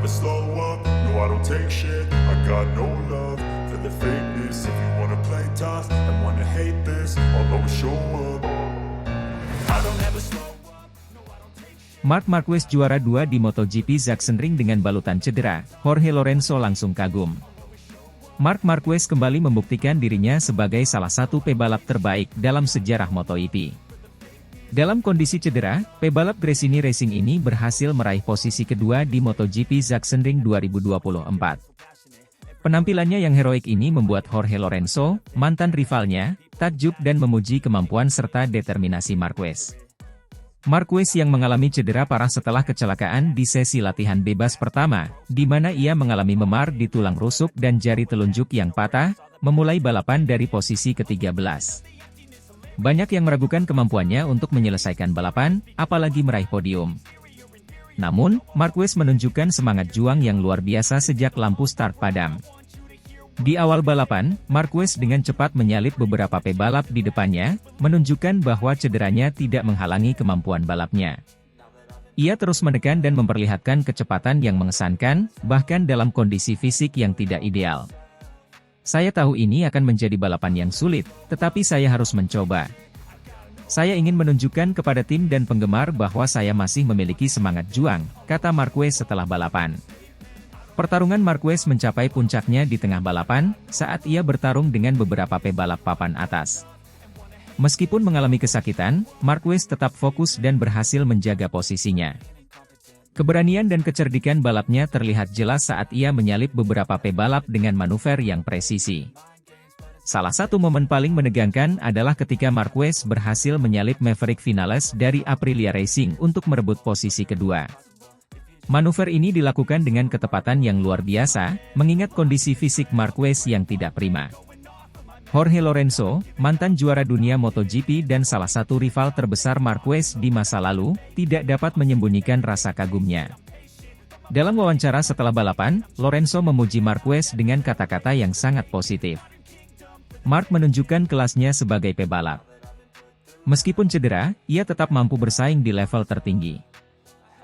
slow up, no I don't take shit. I got no love for the fakeness. If you wanna play tough and wanna hate this, I'll always show up. I don't ever slow up, no I don't take shit. Marc Marquez juara 2 di MotoGP Sachsenring dengan balutan cedera, Jorge Lorenzo langsung kagum. Marc Marquez kembali membuktikan dirinya sebagai salah satu pebalap terbaik dalam sejarah MotoGP. Dalam kondisi cedera, pebalap Gresini Racing ini berhasil meraih posisi kedua di MotoGP Sachsenring 2024. Penampilannya yang heroik ini membuat Jorge Lorenzo, mantan rivalnya, takjub dan memuji kemampuan serta determinasi Marquez. Marquez yang mengalami cedera parah setelah kecelakaan di sesi latihan bebas pertama, di mana ia mengalami memar di tulang rusuk dan jari telunjuk yang patah, memulai balapan dari posisi ke-13. Banyak yang meragukan kemampuannya untuk menyelesaikan balapan, apalagi meraih podium. Namun, Marquez menunjukkan semangat juang yang luar biasa sejak lampu start padam. Di awal balapan, Marquez dengan cepat menyalip beberapa pebalap di depannya, menunjukkan bahwa cederanya tidak menghalangi kemampuan balapnya. Ia terus menekan dan memperlihatkan kecepatan yang mengesankan, bahkan dalam kondisi fisik yang tidak ideal. Saya tahu ini akan menjadi balapan yang sulit, tetapi saya harus mencoba. Saya ingin menunjukkan kepada tim dan penggemar bahwa saya masih memiliki semangat juang, kata Marquez setelah balapan. Pertarungan Marquez mencapai puncaknya di tengah balapan, saat ia bertarung dengan beberapa pebalap papan atas. Meskipun mengalami kesakitan, Marquez tetap fokus dan berhasil menjaga posisinya. Keberanian dan kecerdikan balapnya terlihat jelas saat ia menyalip beberapa pebalap dengan manuver yang presisi. Salah satu momen paling menegangkan adalah ketika Marquez berhasil menyalip Maverick Vinales dari Aprilia Racing untuk merebut posisi kedua. Manuver ini dilakukan dengan ketepatan yang luar biasa, mengingat kondisi fisik Marquez yang tidak prima. Jorge Lorenzo, mantan juara dunia MotoGP dan salah satu rival terbesar Marquez di masa lalu, tidak dapat menyembunyikan rasa kagumnya. Dalam wawancara setelah balapan, Lorenzo memuji Marquez dengan kata-kata yang sangat positif. Marc menunjukkan kelasnya sebagai pebalap. Meskipun cedera, ia tetap mampu bersaing di level tertinggi.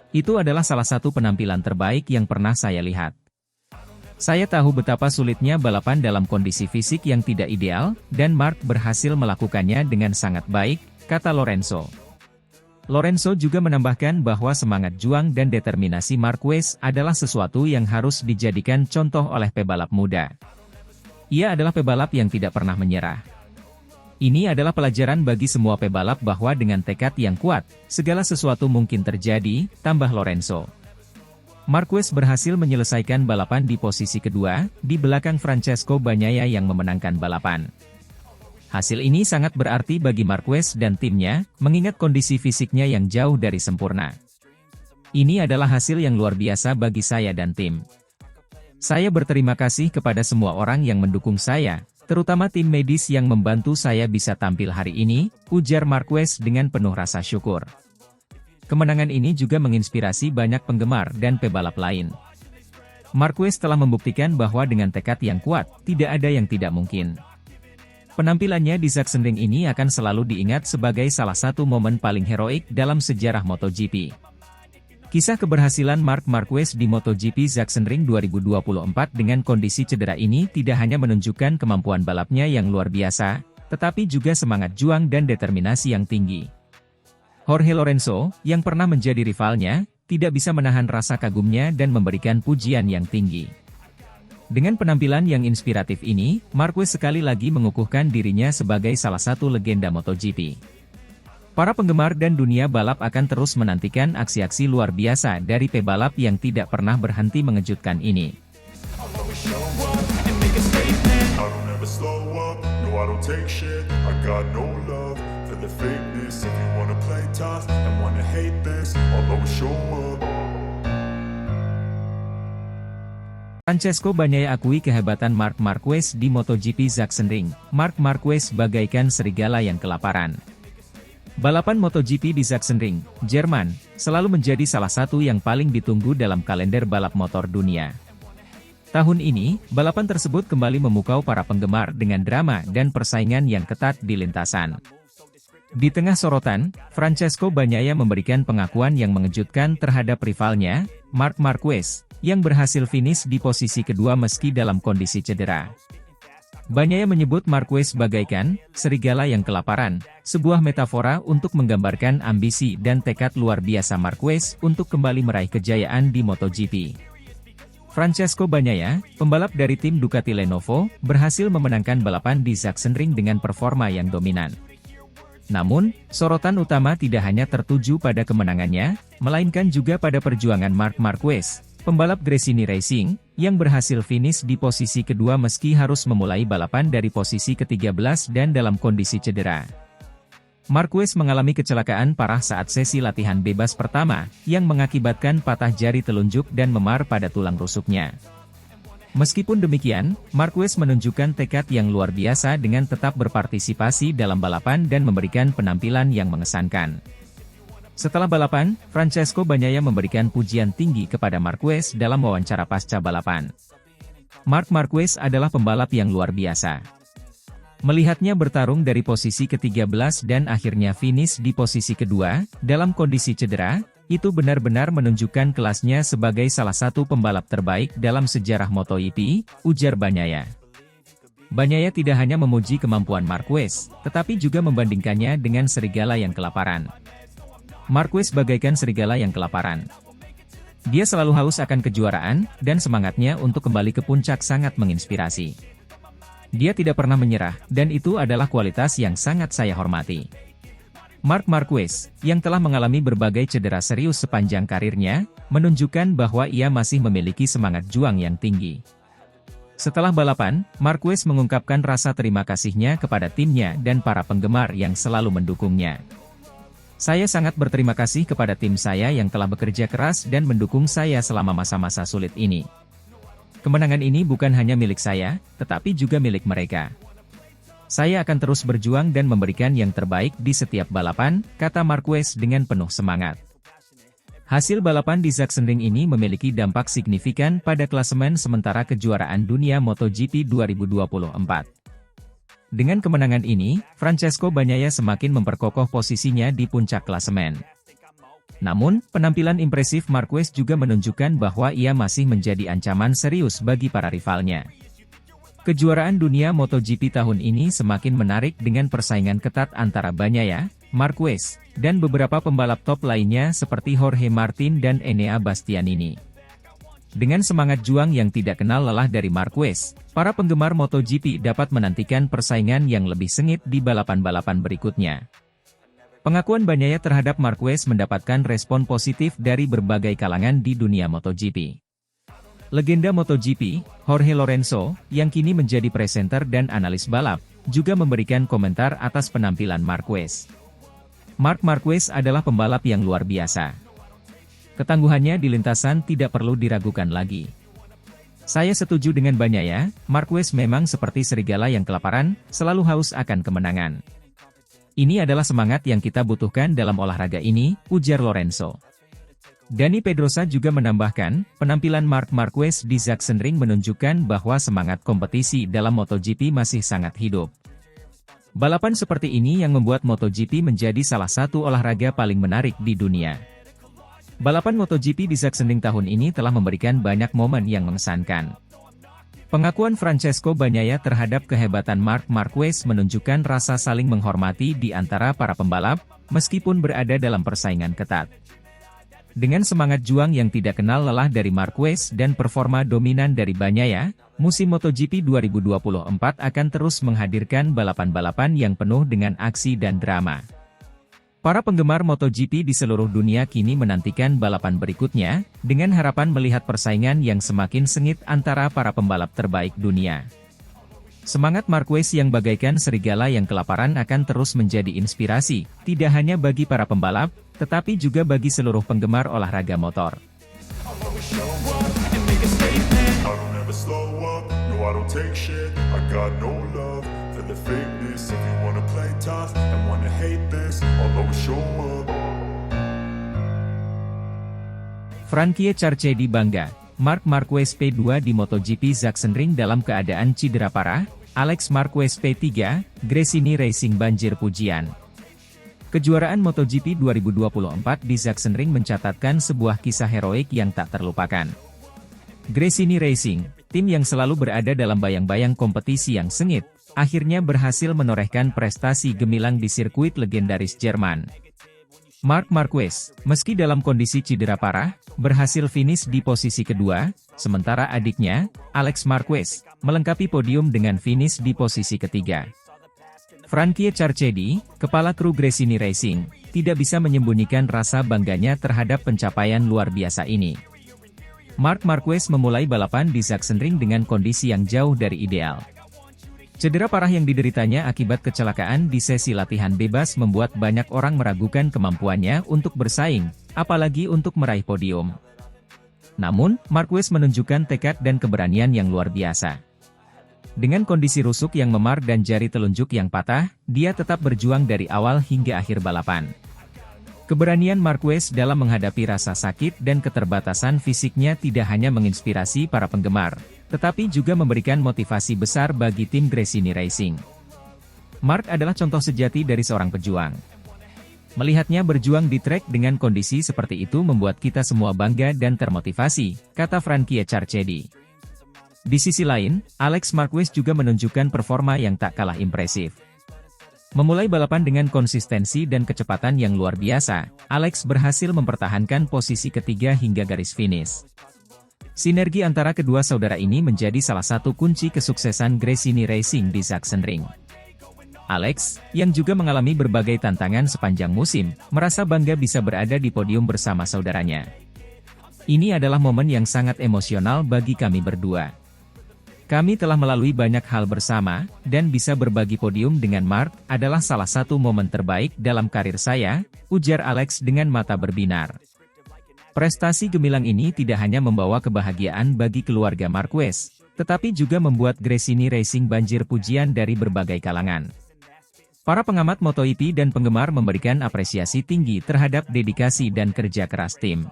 Itu adalah salah satu penampilan terbaik yang pernah saya lihat. Saya tahu betapa sulitnya balapan dalam kondisi fisik yang tidak ideal, dan Marc berhasil melakukannya dengan sangat baik, kata Lorenzo. Lorenzo juga menambahkan bahwa semangat juang dan determinasi Marquez adalah sesuatu yang harus dijadikan contoh oleh pebalap muda. Ia adalah pebalap yang tidak pernah menyerah. Ini adalah pelajaran bagi semua pebalap bahwa dengan tekad yang kuat, segala sesuatu mungkin terjadi, tambah Lorenzo. Marquez berhasil menyelesaikan balapan di posisi kedua, di belakang Francesco Bagnaia yang memenangkan balapan. Hasil ini sangat berarti bagi Marquez dan timnya, mengingat kondisi fisiknya yang jauh dari sempurna. Ini adalah hasil yang luar biasa bagi saya dan tim. Saya berterima kasih kepada semua orang yang mendukung saya, terutama tim medis yang membantu saya bisa tampil hari ini, ujar Marquez dengan penuh rasa syukur. Kemenangan ini juga menginspirasi banyak penggemar dan pebalap lain. Marquez telah membuktikan bahwa dengan tekad yang kuat, tidak ada yang tidak mungkin. Penampilannya di Sachsenring ini akan selalu diingat sebagai salah satu momen paling heroik dalam sejarah MotoGP. Kisah keberhasilan Marc Marquez di MotoGP Sachsenring 2024 dengan kondisi cedera ini tidak hanya menunjukkan kemampuan balapnya yang luar biasa, tetapi juga semangat juang dan determinasi yang tinggi. Jorge Lorenzo, yang pernah menjadi rivalnya, tidak bisa menahan rasa kagumnya dan memberikan pujian yang tinggi. Dengan penampilan yang inspiratif ini, Marquez sekali lagi mengukuhkan dirinya sebagai salah satu legenda MotoGP. Para penggemar dan dunia balap akan terus menantikan aksi-aksi luar biasa dari pebalap yang tidak pernah berhenti mengejutkan ini. Francesco Bagnaia akui kehebatan Marc Marquez di MotoGP Sachsenring. Marc Marquez bagaikan serigala yang kelaparan. Balapan MotoGP di Sachsenring, Jerman, selalu menjadi salah satu yang paling ditunggu dalam kalender balap motor dunia. Tahun ini, balapan tersebut kembali memukau para penggemar dengan drama dan persaingan yang ketat di lintasan. Di tengah sorotan, Francesco Bagnaia memberikan pengakuan yang mengejutkan terhadap rivalnya, Marc Marquez, yang berhasil finish di posisi kedua meski dalam kondisi cedera. Bagnaia menyebut Marquez bagaikan serigala yang kelaparan, sebuah metafora untuk menggambarkan ambisi dan tekad luar biasa Marquez untuk kembali meraih kejayaan di MotoGP. Francesco Bagnaia, pembalap dari tim Ducati Lenovo, berhasil memenangkan balapan di Sachsenring dengan performa yang dominan. Namun, sorotan utama tidak hanya tertuju pada kemenangannya, melainkan juga pada perjuangan Marc Marquez, pembalap Gresini Racing, yang berhasil finish di posisi kedua meski harus memulai balapan dari posisi ke-13 dan dalam kondisi cedera. Marquez mengalami kecelakaan parah saat sesi latihan bebas pertama, yang mengakibatkan patah jari telunjuk dan memar pada tulang rusuknya. Meskipun demikian, Marquez menunjukkan tekad yang luar biasa dengan tetap berpartisipasi dalam balapan dan memberikan penampilan yang mengesankan. Setelah balapan, Francesco Bagnaia memberikan pujian tinggi kepada Marquez dalam wawancara pasca balapan. Marc Marquez adalah pembalap yang luar biasa. Melihatnya bertarung dari posisi ke-13 dan akhirnya finish di posisi kedua, dalam kondisi cedera, itu benar-benar menunjukkan kelasnya sebagai salah satu pembalap terbaik dalam sejarah MotoGP, ujar Bagnaia. Bagnaia tidak hanya memuji kemampuan Marquez, tetapi juga membandingkannya dengan serigala yang kelaparan. Marquez bagaikan serigala yang kelaparan. Dia selalu haus akan kejuaraan, dan semangatnya untuk kembali ke puncak sangat menginspirasi. Dia tidak pernah menyerah, dan itu adalah kualitas yang sangat saya hormati. Marc Marquez, yang telah mengalami berbagai cedera serius sepanjang karirnya, menunjukkan bahwa ia masih memiliki semangat juang yang tinggi. Setelah balapan, Marquez mengungkapkan rasa terima kasihnya kepada timnya dan para penggemar yang selalu mendukungnya. Saya sangat berterima kasih kepada tim saya yang telah bekerja keras dan mendukung saya selama masa-masa sulit ini. Kemenangan ini bukan hanya milik saya, tetapi juga milik mereka. Saya akan terus berjuang dan memberikan yang terbaik di setiap balapan, kata Marquez dengan penuh semangat. Hasil balapan di Sachsenring ini memiliki dampak signifikan pada klasemen sementara kejuaraan dunia MotoGP 2024. Dengan kemenangan ini, Francesco Bagnaia semakin memperkokoh posisinya di puncak klasemen. Namun, penampilan impresif Marquez juga menunjukkan bahwa ia masih menjadi ancaman serius bagi para rivalnya. Kejuaraan dunia MotoGP tahun ini semakin menarik dengan persaingan ketat antara Bagnaia, Marquez, dan beberapa pembalap top lainnya seperti Jorge Martin dan Enea Bastianini. Dengan semangat juang yang tidak kenal lelah dari Marquez, para penggemar MotoGP dapat menantikan persaingan yang lebih sengit di balapan-balapan berikutnya. Pengakuan Bagnaia terhadap Marquez mendapatkan respon positif dari berbagai kalangan di dunia MotoGP. Legenda MotoGP, Jorge Lorenzo, yang kini menjadi presenter dan analis balap, juga memberikan komentar atas penampilan Marquez. Marc Marquez adalah pembalap yang luar biasa. Ketangguhannya di lintasan tidak perlu diragukan lagi. Saya setuju dengan Bagnaia, Marquez memang seperti serigala yang kelaparan, selalu haus akan kemenangan. Ini adalah semangat yang kita butuhkan dalam olahraga ini, ujar Lorenzo. Dani Pedrosa juga menambahkan, penampilan Marc Marquez di Sachsenring menunjukkan bahwa semangat kompetisi dalam MotoGP masih sangat hidup. Balapan seperti ini yang membuat MotoGP menjadi salah satu olahraga paling menarik di dunia. Balapan MotoGP di Sachsenring tahun ini telah memberikan banyak momen yang mengesankan. Pengakuan Francesco Bagnaia terhadap kehebatan Marc Marquez menunjukkan rasa saling menghormati di antara para pembalap, meskipun berada dalam persaingan ketat. Dengan semangat juang yang tidak kenal lelah dari Marquez dan performa dominan dari Bagnaia, musim MotoGP 2024 akan terus menghadirkan balapan-balapan yang penuh dengan aksi dan drama. Para penggemar MotoGP di seluruh dunia kini menantikan balapan berikutnya, dengan harapan melihat persaingan yang semakin sengit antara para pembalap terbaik dunia. Semangat Marquez yang bagaikan serigala yang kelaparan akan terus menjadi inspirasi, tidak hanya bagi para pembalap, tetapi juga bagi seluruh penggemar olahraga motor. Frankie Carchedi bangga, Marc Marquez P2 di MotoGP Sachsenring dalam keadaan cedera parah, Alex Marquez P3, Gresini Racing banjir pujian. Kejuaraan MotoGP 2024 di Sachsenring mencatatkan sebuah kisah heroik yang tak terlupakan. Gresini Racing, tim yang selalu berada dalam bayang-bayang kompetisi yang sengit, akhirnya berhasil menorehkan prestasi gemilang di sirkuit legendaris Jerman. Marc Marquez, meski dalam kondisi cedera parah, berhasil finish di posisi kedua, sementara adiknya, Alex Marquez, melengkapi podium dengan finish di posisi ketiga. Frankie Carchedi, kepala kru Gresini Racing, tidak bisa menyembunyikan rasa bangganya terhadap pencapaian luar biasa ini. Marc Marquez memulai balapan di Sachsenring dengan kondisi yang jauh dari ideal. Cedera parah yang dideritanya akibat kecelakaan di sesi latihan bebas membuat banyak orang meragukan kemampuannya untuk bersaing, apalagi untuk meraih podium. Namun, Marquez menunjukkan tekad dan keberanian yang luar biasa. Dengan kondisi rusuk yang memar dan jari telunjuk yang patah, dia tetap berjuang dari awal hingga akhir balapan. Keberanian Marquez dalam menghadapi rasa sakit dan keterbatasan fisiknya tidak hanya menginspirasi para penggemar, tetapi juga memberikan motivasi besar bagi tim Gresini Racing. Marc adalah contoh sejati dari seorang pejuang. Melihatnya berjuang di trek dengan kondisi seperti itu membuat kita semua bangga dan termotivasi, kata Frankie Carchedi. Di sisi lain, Alex Marquez juga menunjukkan performa yang tak kalah impresif. Memulai balapan dengan konsistensi dan kecepatan yang luar biasa, Alex berhasil mempertahankan posisi ketiga hingga garis finish. Sinergi antara kedua saudara ini menjadi salah satu kunci kesuksesan Gresini Racing di Sachsenring. Alex, yang juga mengalami berbagai tantangan sepanjang musim, merasa bangga bisa berada di podium bersama saudaranya. Ini adalah momen yang sangat emosional bagi kami berdua. Kami telah melalui banyak hal bersama, dan bisa berbagi podium dengan Marc adalah salah satu momen terbaik dalam karir saya, ujar Alex dengan mata berbinar. Prestasi gemilang ini tidak hanya membawa kebahagiaan bagi keluarga Marquez, tetapi juga membuat Gresini Racing banjir pujian dari berbagai kalangan. Para pengamat MotoGP dan penggemar memberikan apresiasi tinggi terhadap dedikasi dan kerja keras tim.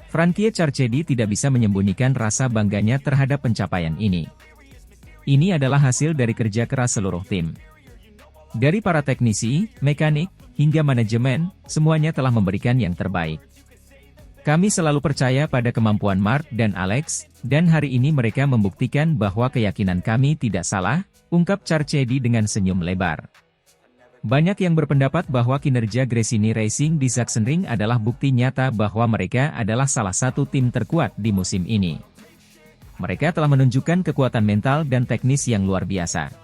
Frankie Carchedi tidak bisa menyembunyikan rasa bangganya terhadap pencapaian ini. Ini adalah hasil dari kerja keras seluruh tim. Dari para teknisi, mekanik, hingga manajemen, semuanya telah memberikan yang terbaik. Kami selalu percaya pada kemampuan Marc dan Alex, dan hari ini mereka membuktikan bahwa keyakinan kami tidak salah, ungkap Carchedi dengan senyum lebar. Banyak yang berpendapat bahwa kinerja Gresini Racing di Sachsenring adalah bukti nyata bahwa mereka adalah salah satu tim terkuat di musim ini. Mereka telah menunjukkan kekuatan mental dan teknis yang luar biasa.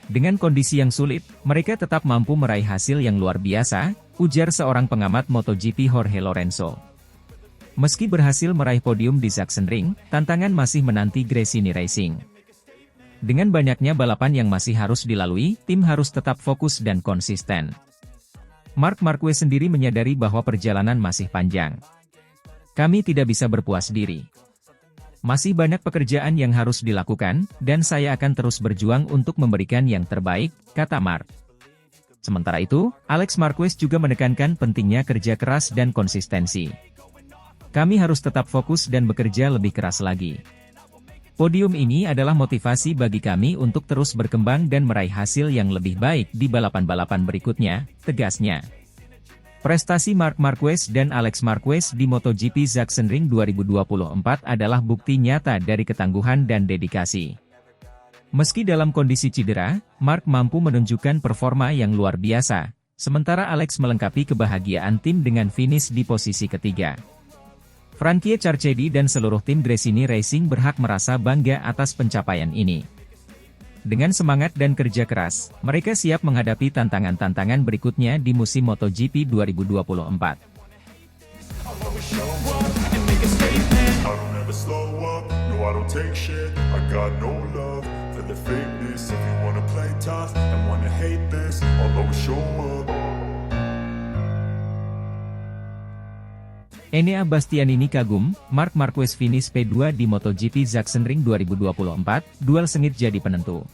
Dengan kondisi yang sulit, mereka tetap mampu meraih hasil yang luar biasa, ujar seorang pengamat MotoGP Jorge Lorenzo. Meski berhasil meraih podium di Sachsenring, tantangan masih menanti Gresini Racing. Dengan banyaknya balapan yang masih harus dilalui, tim harus tetap fokus dan konsisten. Marc Marquez sendiri menyadari bahwa perjalanan masih panjang. Kami tidak bisa berpuas diri. Masih banyak pekerjaan yang harus dilakukan, dan saya akan terus berjuang untuk memberikan yang terbaik, kata Marc. Sementara itu, Alex Marquez juga menekankan pentingnya kerja keras dan konsistensi. Kami harus tetap fokus dan bekerja lebih keras lagi. Podium ini adalah motivasi bagi kami untuk terus berkembang dan meraih hasil yang lebih baik di balapan-balapan berikutnya, tegasnya. Prestasi Marc Marquez dan Alex Marquez di MotoGP Sachsenring 2024 adalah bukti nyata dari ketangguhan dan dedikasi. Meski dalam kondisi cedera, Marc mampu menunjukkan performa yang luar biasa, sementara Alex melengkapi kebahagiaan tim dengan finish di posisi ketiga. Frankie Carchedi dan seluruh tim Gresini Racing berhak merasa bangga atas pencapaian ini. Dengan semangat dan kerja keras, mereka siap menghadapi tantangan-tantangan berikutnya di musim MotoGP 2024. Enea Bastianini kagum, Marc Marquez finish P2 di MotoGP Sachsenring 2024, duel sengit jadi penentu.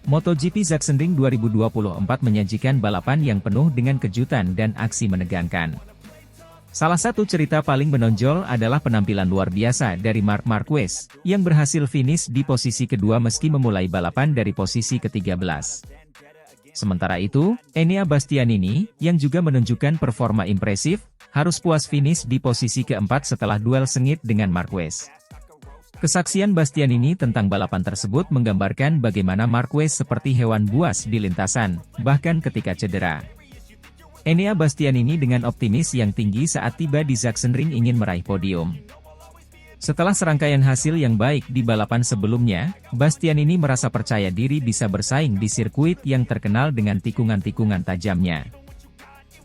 MotoGP Sachsenring 2024 menyajikan balapan yang penuh dengan kejutan dan aksi menegangkan. Salah satu cerita paling menonjol adalah penampilan luar biasa dari Marc Marquez, yang berhasil finish di posisi kedua meski memulai balapan dari posisi ke-13. Sementara itu, Enea Bastianini, yang juga menunjukkan performa impresif, harus puas finish di posisi keempat setelah duel sengit dengan Marquez. Kesaksian Bastianini tentang balapan tersebut menggambarkan bagaimana Marquez seperti hewan buas di lintasan, bahkan ketika cedera. Enea Bastianini dengan optimis yang tinggi saat tiba di Sachsenring ingin meraih podium. Setelah serangkaian hasil yang baik di balapan sebelumnya, Bastianini merasa percaya diri bisa bersaing di sirkuit yang terkenal dengan tikungan-tikungan tajamnya.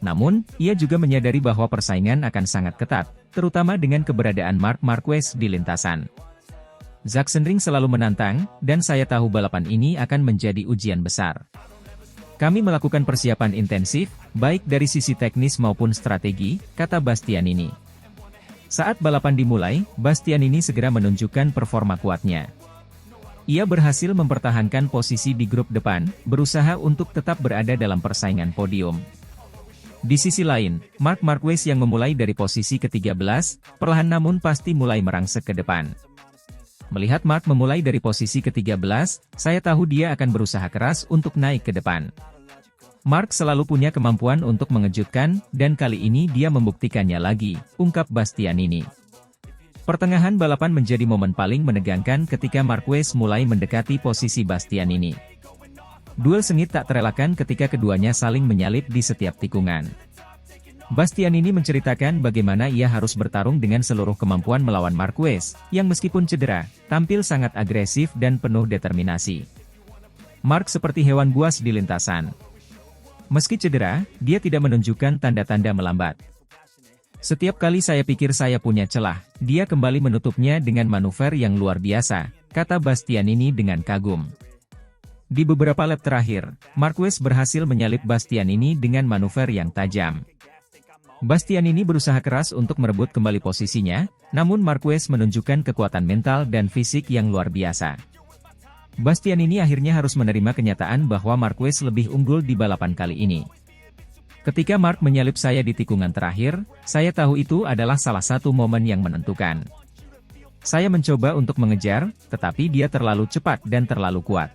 Namun, ia juga menyadari bahwa persaingan akan sangat ketat, terutama dengan keberadaan Marc Marquez di lintasan. Sachsenring selalu menantang, dan saya tahu balapan ini akan menjadi ujian besar. Kami melakukan persiapan intensif, baik dari sisi teknis maupun strategi, kata Bastianini. Saat balapan dimulai, Bastianini segera menunjukkan performa kuatnya. Ia berhasil mempertahankan posisi di grup depan, berusaha untuk tetap berada dalam persaingan podium. Di sisi lain, Marc Marquez yang memulai dari posisi ke-13, perlahan namun pasti mulai merangsek ke depan. Melihat Marc memulai dari posisi ke-13, saya tahu dia akan berusaha keras untuk naik ke depan. Marc selalu punya kemampuan untuk mengejutkan, dan kali ini dia membuktikannya lagi, ungkap Bastianini. Pertengahan balapan menjadi momen paling menegangkan ketika Marquez mulai mendekati posisi Bastianini. Duel sengit tak terelakkan ketika keduanya saling menyalip di setiap tikungan. Bastianini menceritakan bagaimana ia harus bertarung dengan seluruh kemampuan melawan Marquez, yang meskipun cedera, tampil sangat agresif dan penuh determinasi. Marc seperti hewan buas di lintasan. Meski cedera, dia tidak menunjukkan tanda-tanda melambat. Setiap kali saya pikir saya punya celah, dia kembali menutupnya dengan manuver yang luar biasa, kata Bastianini dengan kagum. Di beberapa lap terakhir, Marquez berhasil menyalip Bastianini dengan manuver yang tajam. Bastianini berusaha keras untuk merebut kembali posisinya, namun Marquez menunjukkan kekuatan mental dan fisik yang luar biasa. Bastianini akhirnya harus menerima kenyataan bahwa Marquez lebih unggul di balapan kali ini. Ketika Marc menyalip saya di tikungan terakhir, saya tahu itu adalah salah satu momen yang menentukan. Saya mencoba untuk mengejar, tetapi dia terlalu cepat dan terlalu kuat.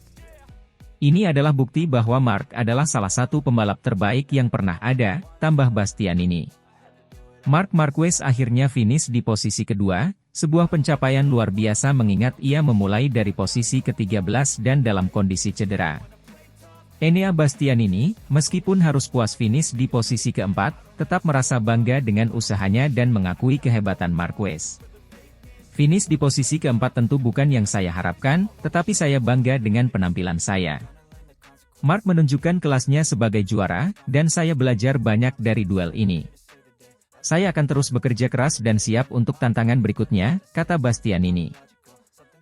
Ini adalah bukti bahwa Marc adalah salah satu pembalap terbaik yang pernah ada, tambah Bastianini. Marc Marquez akhirnya finish di posisi kedua, sebuah pencapaian luar biasa mengingat ia memulai dari posisi ke-13 dan dalam kondisi cedera. Enea Bastianini, meskipun harus puas finish di posisi keempat, tetap merasa bangga dengan usahanya dan mengakui kehebatan Marquez. Finish di posisi keempat tentu bukan yang saya harapkan, tetapi saya bangga dengan penampilan saya. Marc menunjukkan kelasnya sebagai juara, dan saya belajar banyak dari duel ini. Saya akan terus bekerja keras dan siap untuk tantangan berikutnya, kata Bastianini.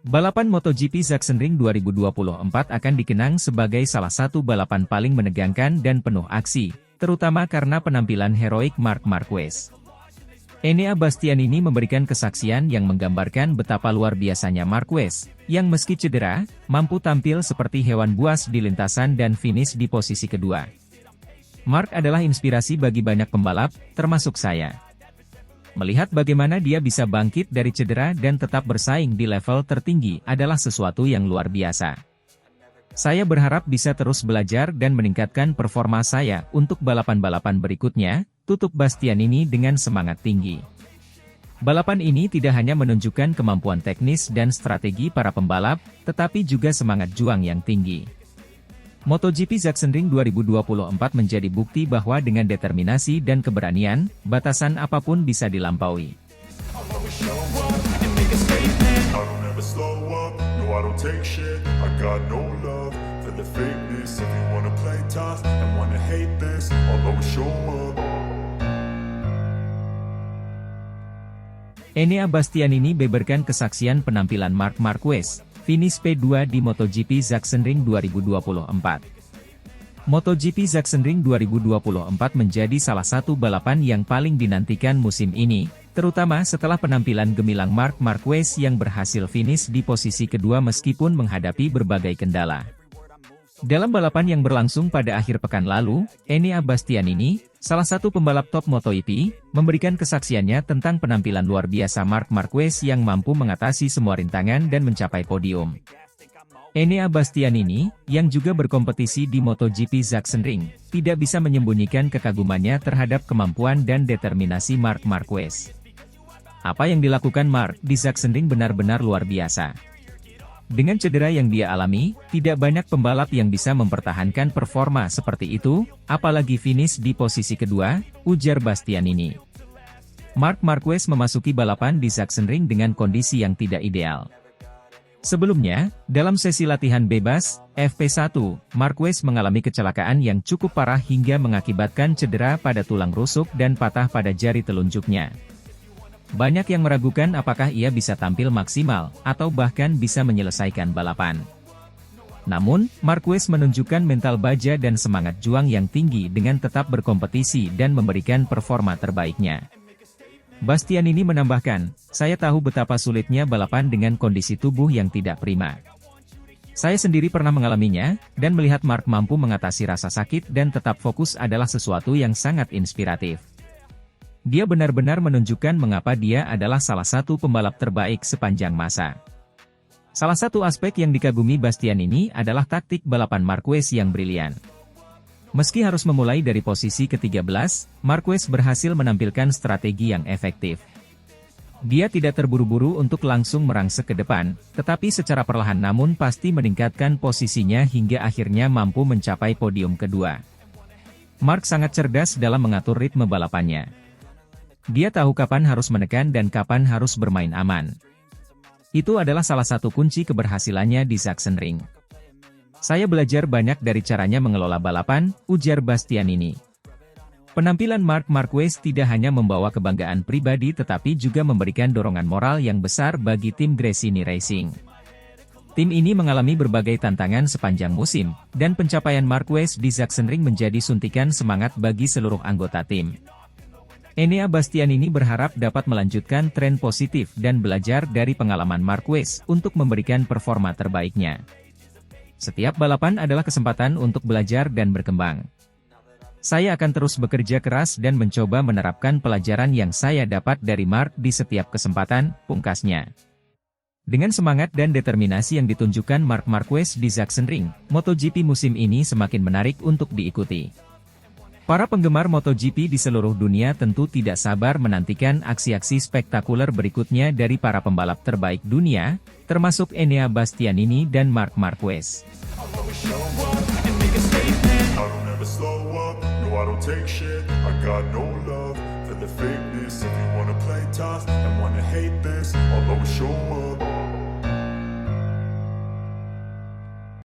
Balapan MotoGP Sachsenring 2024 akan dikenang sebagai salah satu balapan paling menegangkan dan penuh aksi, terutama karena penampilan heroik Marc Marquez. Enea Bastianini memberikan kesaksian yang menggambarkan betapa luar biasanya Marquez, yang meski cedera, mampu tampil seperti hewan buas di lintasan dan finish di posisi kedua. Marc adalah inspirasi bagi banyak pembalap, termasuk saya. Melihat bagaimana dia bisa bangkit dari cedera dan tetap bersaing di level tertinggi adalah sesuatu yang luar biasa. Saya berharap bisa terus belajar dan meningkatkan performa saya untuk balapan-balapan berikutnya, tutup Bastianini dengan semangat tinggi. Balapan ini tidak hanya menunjukkan kemampuan teknis dan strategi para pembalap, tetapi juga semangat juang yang tinggi. MotoGP Sachsenring 2024 menjadi bukti bahwa dengan determinasi dan keberanian, batasan apapun bisa dilampaui. I don't take shit, I got no love for the fakeness. If you wanna play tough and wanna hate this, I'll always show up. Enea Bastianini beberkan kesaksian penampilan Marc Marquez, finish P2 di MotoGP Sachsenring 2024. MotoGP Sachsenring 2024 menjadi salah satu balapan yang paling dinantikan musim ini, terutama setelah penampilan gemilang Marc Marquez yang berhasil finish di posisi kedua meskipun menghadapi berbagai kendala. Dalam balapan yang berlangsung pada akhir pekan lalu, Enea Bastianini, salah satu pembalap top MotoGP, memberikan kesaksiannya tentang penampilan luar biasa Marc Marquez yang mampu mengatasi semua rintangan dan mencapai podium. Enea Bastianini, yang juga berkompetisi di MotoGP Sachsenring, tidak bisa menyembunyikan kekagumannya terhadap kemampuan dan determinasi Marc Marquez. Apa yang dilakukan Marc di Sachsenring benar-benar luar biasa. Dengan cedera yang dia alami, tidak banyak pembalap yang bisa mempertahankan performa seperti itu, apalagi finish di posisi kedua, ujar Bastianini. Marc Marquez memasuki balapan di Sachsenring dengan kondisi yang tidak ideal. Sebelumnya, dalam sesi latihan bebas, FP1, Marquez mengalami kecelakaan yang cukup parah hingga mengakibatkan cedera pada tulang rusuk dan patah pada jari telunjuknya. Banyak yang meragukan apakah ia bisa tampil maksimal, atau bahkan bisa menyelesaikan balapan. Namun, Marquez menunjukkan mental baja dan semangat juang yang tinggi dengan tetap berkompetisi dan memberikan performa terbaiknya. Bastianini menambahkan, "Saya tahu betapa sulitnya balapan dengan kondisi tubuh yang tidak prima. Saya sendiri pernah mengalaminya, dan melihat Marc mampu mengatasi rasa sakit dan tetap fokus adalah sesuatu yang sangat inspiratif. Dia benar-benar menunjukkan mengapa dia adalah salah satu pembalap terbaik sepanjang masa." Salah satu aspek yang dikagumi Bastianini adalah taktik balapan Marquez yang brilian. Meski harus memulai dari posisi ke-13, Marquez berhasil menampilkan strategi yang efektif. Dia tidak terburu-buru untuk langsung merangsek ke depan, tetapi secara perlahan namun pasti meningkatkan posisinya hingga akhirnya mampu mencapai podium kedua. Marc sangat cerdas dalam mengatur ritme balapannya. Dia tahu kapan harus menekan dan kapan harus bermain aman. Itu adalah salah satu kunci keberhasilannya di Sachsenring. "Saya belajar banyak dari caranya mengelola balapan," ujar Bastianini. Penampilan Marc Marquez tidak hanya membawa kebanggaan pribadi tetapi juga memberikan dorongan moral yang besar bagi tim Gresini Racing. Tim ini mengalami berbagai tantangan sepanjang musim, dan pencapaian Marquez di Sachsenring menjadi suntikan semangat bagi seluruh anggota tim. Enea Bastianini berharap dapat melanjutkan tren positif dan belajar dari pengalaman Marquez untuk memberikan performa terbaiknya. "Setiap balapan adalah kesempatan untuk belajar dan berkembang. Saya akan terus bekerja keras dan mencoba menerapkan pelajaran yang saya dapat dari Marc di setiap kesempatan," pungkasnya. Dengan semangat dan determinasi yang ditunjukkan Marc Marquez di Sachsenring, MotoGP musim ini semakin menarik untuk diikuti. Para penggemar MotoGP di seluruh dunia tentu tidak sabar menantikan aksi-aksi spektakuler berikutnya dari para pembalap terbaik dunia, termasuk Enea Bastianini dan Marc Marquez. For the fakeness, if you wanna play tough and wanna hate this, I'll always show up.